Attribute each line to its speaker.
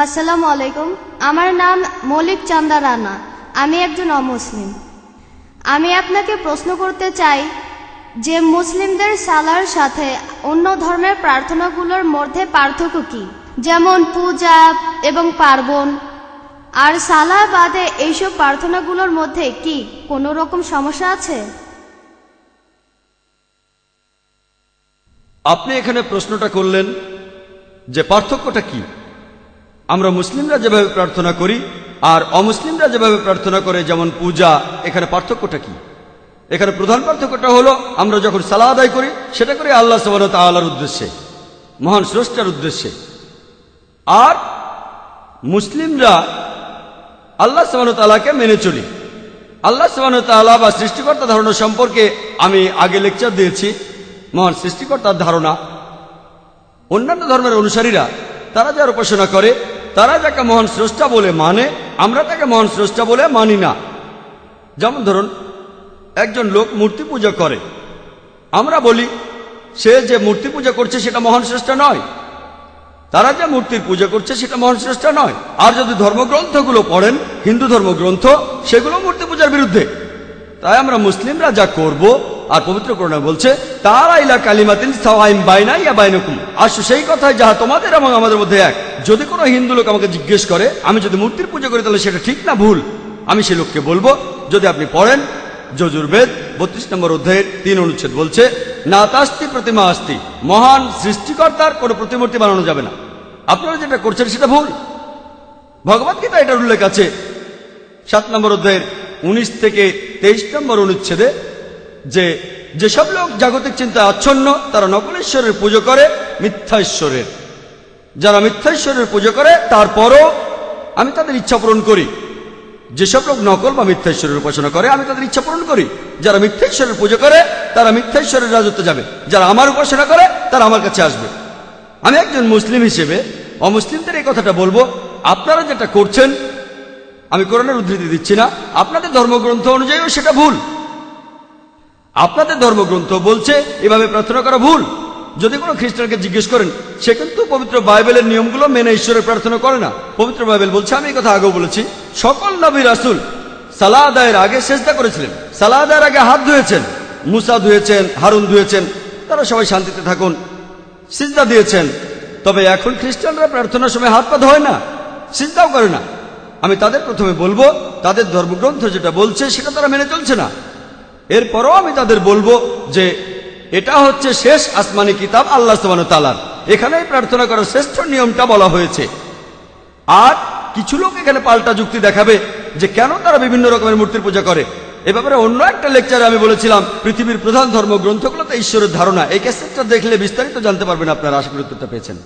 Speaker 1: আসসালামু আলাইকুম। আমার নাম মলিক চান্দা রানা। আমি একজন অমুসলিম। আমি আপনাকে প্রশ্ন করতে চাই যে মুসলিমদের সালার সাথে অন্য ধর্মের প্রার্থনাগুলোর মধ্যে পার্থক্য কি, যেমন পূজা এবং পার্বণ, আর সালাহ বাদে এইসব প্রার্থনাগুলোর মধ্যে কি কোনো রকম সমস্যা আছে?
Speaker 2: আপনি এখানে প্রশ্নটা করলেন যে পার্থক্যটা কি। আমরা মুসলিমরা যেভাবে প্রার্থনা করি আর অমুসলিমরা যেভাবে প্রার্থনা করে, যেমন পূজা, এখানে পার্থক্যটা কি? এখানে প্রধান পার্থক্যটা হলো আমরা যখন সালাহ আদায় করি সেটা করি আল্লাহ সুবহানাহু ওয়া তাআলার উদ্দেশ্যে, মহান স্রষ্টার উদ্দেশ্যে। আর মুসলিমরা আল্লাহ সুবহানাহু ওয়া তাআলাকে মেনে চলি। আল্লাহ সুবহানাহু ওয়া তাআলা বা সৃষ্টিকর্তা ধারণা সম্পর্কে আমি আগে লেকচার দিয়েছি। মহান সৃষ্টিকর্তার ধারণা, অন্যান্য ধর্মের অনুসারীরা তারা যার উপাসনা করে, তারা যাকে মহান স্রষ্টা বলে মানে, আমরা তাকে মহান স্রষ্টা বলে মানি না। যেমন ধরুন, একজন লোক মূর্তি পূজা করে, আমরা বলি সে যে মূর্তি পূজা করছে সেটা মহান স্রষ্টা নয়, তারা যে মূর্তির পূজা করছে সেটা মহান স্রষ্টা নয়। আর যদি ধর্মগ্রন্থগুলো পড়েন, হিন্দু ধর্মগ্রন্থ, সেগুলো মূর্তি পূজার বিরুদ্ধে। তাই আমরা মুসলিমরা যা করব, আর পবিত্র কোরআনে বলছে তারা ইলা কালিমাতিন সাওয়াইন বাইনা ইয়া বাইনাকুম, আসো সেই কথায় যাহা তোমাদের এবং আমাদের মধ্যে এক। যদি কোনো হিন্দু লোক আমাকে জিজ্ঞেস করে আমি যদি মূর্তির পূজা করি তাহলে সেটা ঠিক না ভুল, আমি সেই লোককে বলবো, যদি আপনি পড়েন যজুর্বেদ 32 নম্বর অধ্যায়ের 3 অনুচ্ছেদ বলছে না তাস্তি প্রতিমা আস্তি, মহান সৃষ্টিকর্তার কোনো প্রতিমূর্তি বানানো যাবে না। আপনারা যেটা করছেন সেটা ভুল। ভগবদ্গীতা এটার উল্লেখ আছে 7 নম্বর অধ্যায়ের 19 থেকে 23 নম্বর অনুচ্ছেদে, যে যেসব লোক জাগতিক চিন্তায় আচ্ছন্ন তারা নকল ঈশ্বরের পুজো করে, মিথ্যা ঈশ্বরের। যারা মিথ্যা ঈশ্বরের পুজো করে তারপরও আমি তাদের ইচ্ছা পূরণ করি। যেসব লোক নকল বা মিথ্যা ঈশ্বরের উপাসনা করে আমি তাদের ইচ্ছা পূরণ করি। যারা মিথ্যা ঈশ্বরের পুজো করে তারা মিথ্যা ঈশ্বরের রাজত্বে যাবে, যারা আমার উপাসনা করে তারা আমার কাছে আসবে। আমি একজন মুসলিম হিসেবে অমুসলিমদের এই কথাটা বলবো, আপনারা যেটা করছেন, আমি কোরআনের উদ্ধৃতি দিচ্ছি না, আপনাদের ধর্মগ্রন্থ অনুযায়ীও সেটা ভুল। আপনাদের ধর্মগ্রন্থ বলছে এভাবে প্রার্থনা করা ভুল। যদি কোনো খ্রিস্টানকে জিজ্ঞেস করেন, সে কিন্তু পবিত্র বাইবেলের নিয়মগুলো মেনে ঈশ্বরের প্রার্থনা করে না। পবিত্র বাইবেল বলছে, আমি এই কথা আগেও বলেছি, সকল নবী রাসূল সালাহ আদায়ের আগে সেজদা করেছিলেন, সালাহ আদায়ের আগে হাত ধুয়েছেন, মুসা ধুয়েছেন, হারুন ধুয়েছেন, তারা সবাই শান্তিতে থাকুন, সিজদা দিয়েছেন। তবে এখন খ্রিস্টানরা প্রার্থনার সময় হাত পা ধোয় না, সিজদাও করে না। আমি তাদের প্রথমে বলবো তাদের ধর্মগ্রন্থ যেটা বলছে সেটা তারা মেনে চলছে না। এরপরও আমি তাদের বলবো যে এটা হচ্ছে শেষ আসমানি কিতাব আল্লাহ সুবহানাহু ওয়া তাআলার, এখানেই প্রার্থনা করার শ্রেষ্ঠ নিয়মটা বলা হয়েছে। আর কিছু লোক এখানে পাল্টা যুক্তি দেখাবে যে কেন তারা বিভিন্ন রকমের মূর্তির পূজা করে। এ ব্যাপারে অন্য একটা লেকচারে আমি বলেছিলাম পৃথিবীর প্রধান ধর্মগ্রন্থগুলোতে ঈশ্বরের ধারণা। এই ক্যাসেটটা দেখলে বিস্তারিত জানতে পারবেন আপনারা। আশা করি উত্তরটা পেয়েছেন।